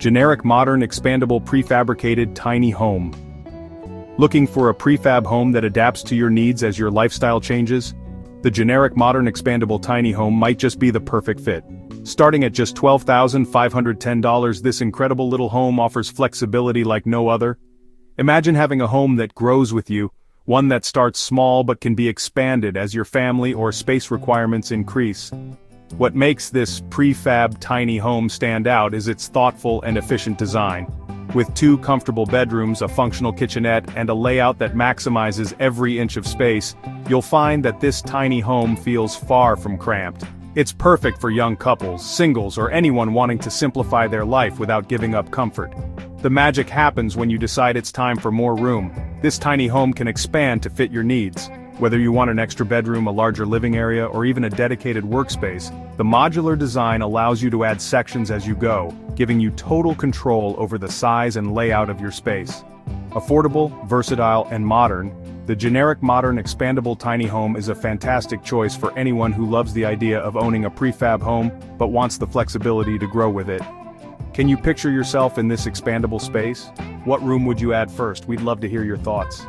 Generic modern expandable prefabricated tiny home. Looking for a prefab home that adapts to your needs as your lifestyle changes? The generic modern expandable tiny home might just be the perfect fit. Starting at just $12,510, this incredible little home offers flexibility like no other. Imagine having a home that grows with you, one that starts small but can be expanded as your family or space requirements increase. What makes this prefab tiny home stand out is its thoughtful and efficient design. With 2 comfortable bedrooms, a functional kitchenette, and a layout that maximizes every inch of space, you'll find that this tiny home feels far from cramped. It's perfect for young couples, singles, or anyone wanting to simplify their life without giving up comfort. The magic happens when you decide it's time for more room. This tiny home can expand to fit your needs. Whether you want an extra bedroom, a larger living area, or even a dedicated workspace, the modular design allows you to add sections as you go, giving you total control over the size and layout of your space. Affordable, versatile, and modern, the generic modern expandable tiny home is a fantastic choice for anyone who loves the idea of owning a prefab home but wants the flexibility to grow with it. Can you picture yourself in this expandable space? What room would you add first? We'd love to hear your thoughts.